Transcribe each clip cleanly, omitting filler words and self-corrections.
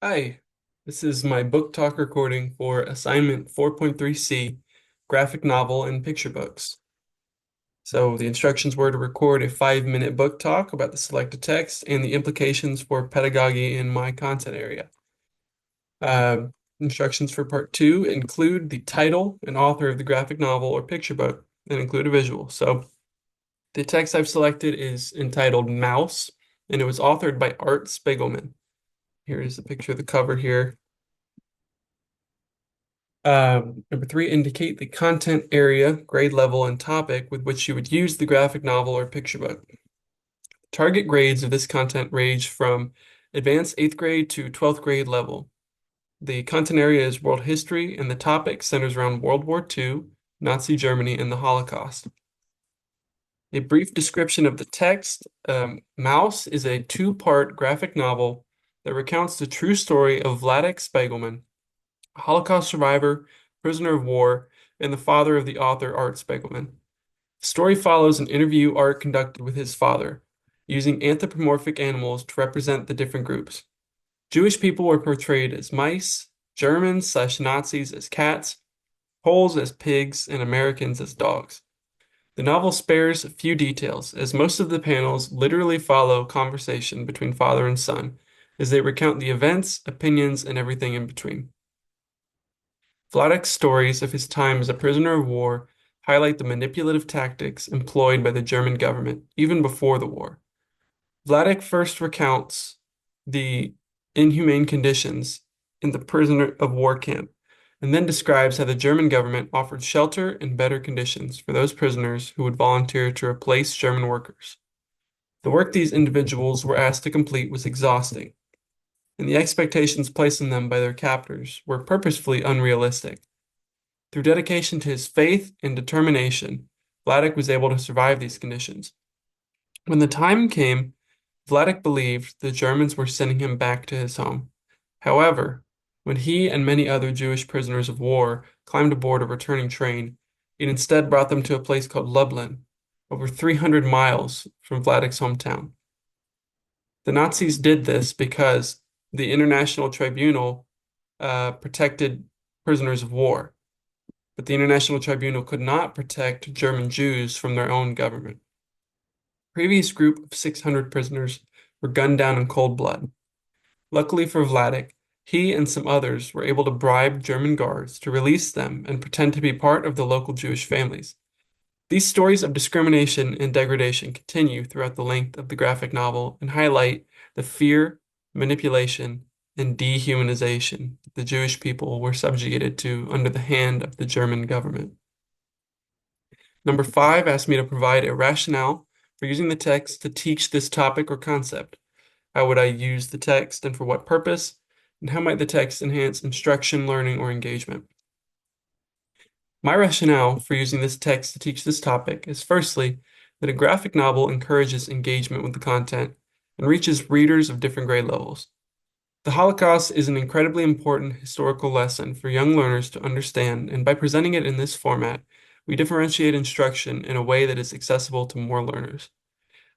Hi, this is my book talk recording for assignment 4.3C, graphic novel and picture books. So the instructions were to record a 5-minute book talk about the selected text and the implications for pedagogy in my content area. Uh, Instructions for part two include the title and author of the graphic novel or picture book and include a visual. So the text I've selected is entitled Mouse, and it was authored by Art Spiegelman. Here is a picture of the cover here. Number three, indicate the content area, grade level, and topic with which you would use the graphic novel or picture book. Target grades of this content range from advanced 8th grade to 12th grade level. The content area is world history, and the topic centers around World War II, Nazi Germany, and the Holocaust. A brief description of the text. Mouse is a two-part graphic novel that recounts the true story of Vladek Spiegelman, a Holocaust survivor, prisoner of war, and the father of the author Art Spiegelman. The story follows an interview Art conducted with his father, using anthropomorphic animals to represent the different groups. Jewish people were portrayed as mice, Germans/Nazis as cats, Poles as pigs, and Americans as dogs. The novel spares few details, as most of the panels literally follow conversation between father and son, as they recount the events, opinions, and everything in between. Vladek's stories of his time as a prisoner of war highlight the manipulative tactics employed by the German government even before the war. Vladek first recounts the inhumane conditions in the prisoner of war camp and then describes how the German government offered shelter and better conditions for those prisoners who would volunteer to replace German workers. The work these individuals were asked to complete was exhausting, and the expectations placed on them by their captors were purposefully unrealistic. Through dedication to his faith and determination, Vladek was able to survive these conditions. When the time came, Vladek believed the Germans were sending him back to his home. However, when he and many other Jewish prisoners of war climbed aboard a returning train, it instead brought them to a place called Lublin, over 300 miles from Vladek's hometown. The Nazis did this because the International Tribunal protected prisoners of war, but the International Tribunal could not protect German Jews from their own government. A previous group of 600 prisoners were gunned down in cold blood. Luckily for Vladek, he and some others were able to bribe German guards to release them and pretend to be part of the local Jewish families. These stories of discrimination and degradation continue throughout the length of the graphic novel and highlight the fear, manipulation, and dehumanization the Jewish people were subjugated to under the hand of the German government. Number five asked me to provide a rationale for using the text to teach this topic or concept. How would I use the text and for what purpose? And how might the text enhance instruction, learning, or engagement? My rationale for using this text to teach this topic is firstly, that a graphic novel encourages engagement with the content and reaches readers of different grade levels. The Holocaust is an incredibly important historical lesson for young learners to understand, and by presenting it in this format, we differentiate instruction in a way that is accessible to more learners.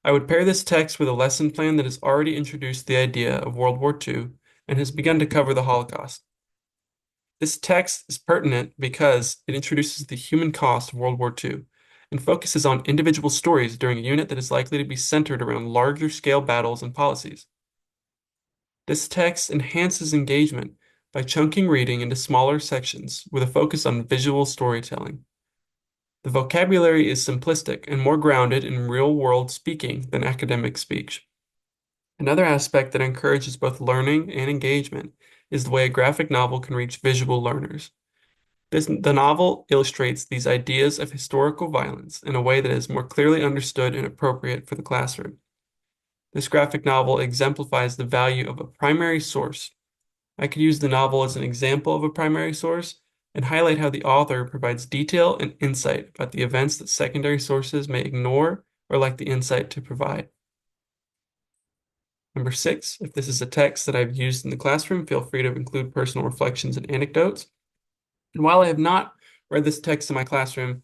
I would pair this text with a lesson plan that has already introduced the idea of World War II and has begun to cover the Holocaust. This text is pertinent because it introduces the human cost of World War II and focuses on individual stories during a unit that is likely to be centered around larger scale battles and policies. This text enhances engagement by chunking reading into smaller sections with a focus on visual storytelling. The vocabulary is simplistic and more grounded in real-world speaking than academic speech. Another aspect that encourages both learning and engagement is the way a graphic novel can reach visual learners. The novel illustrates these ideas of historical violence in a way that is more clearly understood and appropriate for the classroom. This graphic novel exemplifies the value of a primary source. I could use the novel as an example of a primary source and highlight how the author provides detail and insight about the events that secondary sources may ignore or lack the insight to provide. Number six, if this is a text that I've used in the classroom, feel free to include personal reflections and anecdotes. And while I have not read this text in my classroom,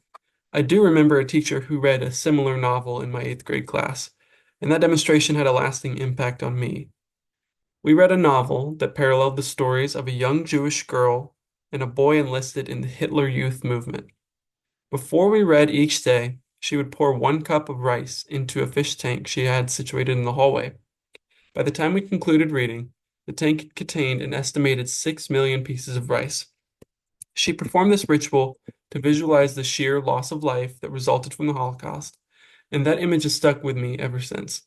I do remember a teacher who read a similar novel in my 8th grade class, and that demonstration had a lasting impact on me. We read a novel that paralleled the stories of a young Jewish girl and a boy enlisted in the Hitler Youth movement. Before we read each day, she would pour 1 cup of rice into a fish tank she had situated in the hallway. By the time we concluded reading, the tank contained an estimated 6 million pieces of rice. She performed this ritual to visualize the sheer loss of life that resulted from the Holocaust, and that image has stuck with me ever since.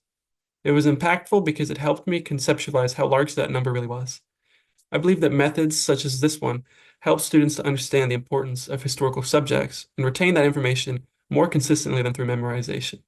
It was impactful because it helped me conceptualize how large that number really was. I believe that methods such as this one help students to understand the importance of historical subjects and retain that information more consistently than through memorization.